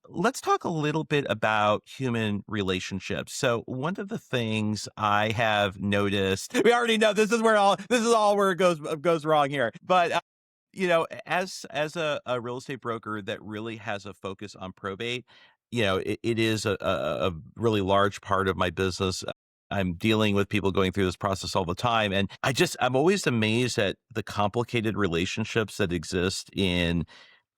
let's talk a little bit about human relationships. So one of the things I have noticed, we already know this is all where it goes wrong here. But as a real estate broker that really has a focus on probate, it is a really large part of my business. I'm dealing with people going through this process all the time. And I'm always amazed at the complicated relationships that exist in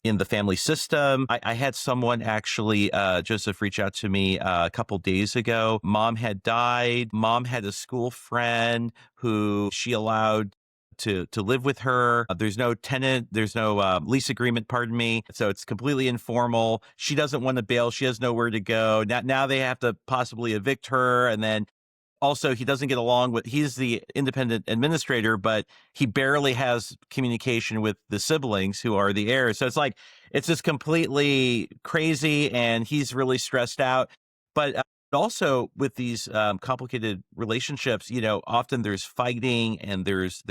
the family system. I had someone actually, Joseph, reach out to me a couple days ago. Mom had died. Mom had a school friend who she allowed to live with her. There's no tenant. There's no lease agreement. Pardon me. So it's completely informal. She doesn't want to bail. She has nowhere to go. Now they have to possibly evict her, and then also, he doesn't get along with, he's the independent administrator, but he barely has communication with the siblings who are the heirs. So it's just completely crazy, and he's really stressed out. But also with these complicated relationships, often there's fighting and there's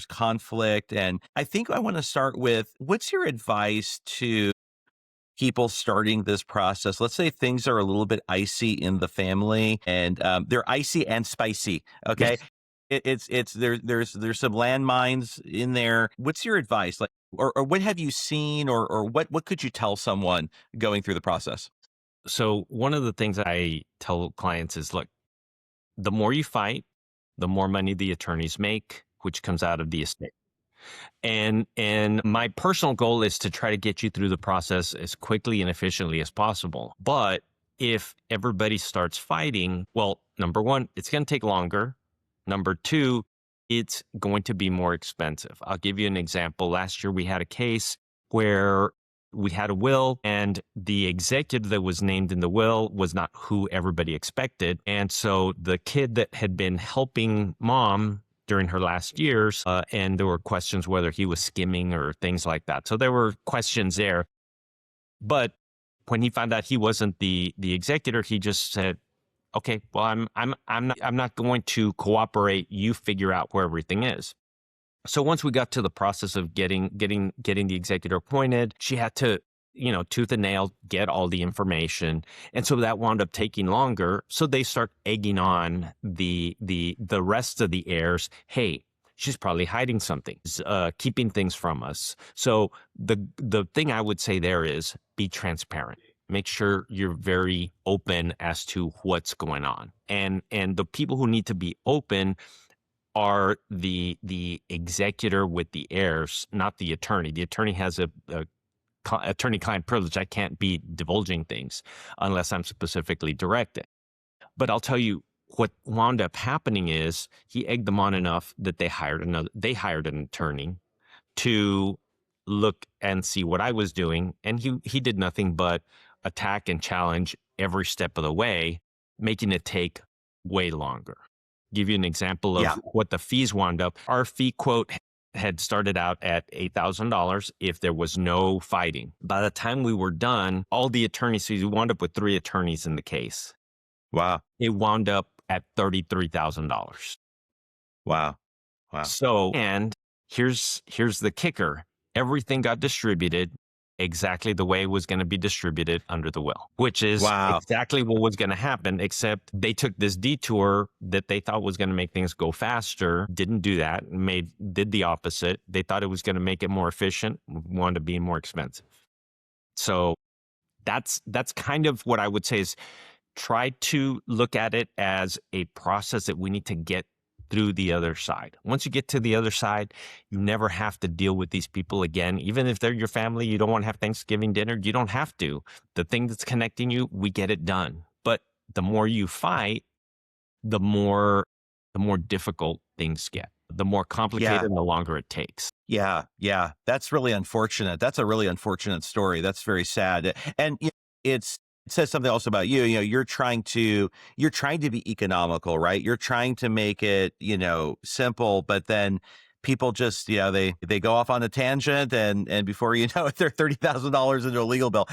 conflict. And I think I want to start with, what's your advice to people starting this process? Let's say things are a little bit icy in the family, and they're icy and spicy. Okay, Yes. there's some landmines in there. What's your advice? Like, or what have you seen, or what could you tell someone going through the process? So one of the things I tell clients is, look, the more you fight, the more money the attorneys make, which comes out of the estate. And my personal goal is to try to get you through the process as quickly and efficiently as possible. But if everybody starts fighting, well, number one, it's going to take longer. Number two, it's going to be more expensive. I'll give you an example. Last year, we had a case where we had a will, and the executor that was named in the will was not who everybody expected. And so the kid that had been helping mom during her last years, and there were questions whether he was skimming or things like that. So there were questions there. But when he found out he wasn't the executor, he just said, "Okay, well, I'm not going to cooperate. You figure out where everything is." So once we got to the process of getting the executor appointed, she had to, tooth and nail, get all the information. And so that wound up taking longer. So they start egging on the rest of the heirs. Hey, she's probably hiding something, keeping things from us. So the thing I would say there is, be transparent. Make sure you're very open as to what's going on. And the people who need to be open are the executor with the heirs, not the attorney. The attorney has a attorney-client privilege. I can't be divulging things unless I'm specifically directed. But I'll tell you what wound up happening is, he egged them on enough that they hired an attorney to look and see what I was doing, and he did nothing but attack and challenge every step of the way, making it take way longer. Give you an example of Yeah. what the fees wound up. Our fee quote had started out at $8,000 if there was no fighting. By the time we were done, all the attorneys fees, we wound up with 3 attorneys in the case. Wow. It wound up at $33,000. Wow. Wow. So, and here's the kicker. Everything got distributed exactly the way it was going to be distributed under the will, which is Wow. exactly what was going to happen, except they took this detour that they thought was going to make things go faster, didn't do that, did the opposite. They thought it was going to make it more efficient, wanted to be more expensive. So that's kind of what I would say is, try to look at it as a process that we need to get through the other side. Once you get to the other side, you never have to deal with these people again. Even if they're your family, you don't want to have Thanksgiving dinner, you don't have to. The thing that's connecting you, we get it done. But the more you fight, the more difficult things get. The more complicated and the longer it takes. Yeah. Yeah. That's really unfortunate. That's a really unfortunate story. That's very sad. And it says something also about you. You're trying to be economical, right? You're trying to make it, simple, but then people just, they go off on a tangent, and before you know it, they're $30,000 into a legal bill.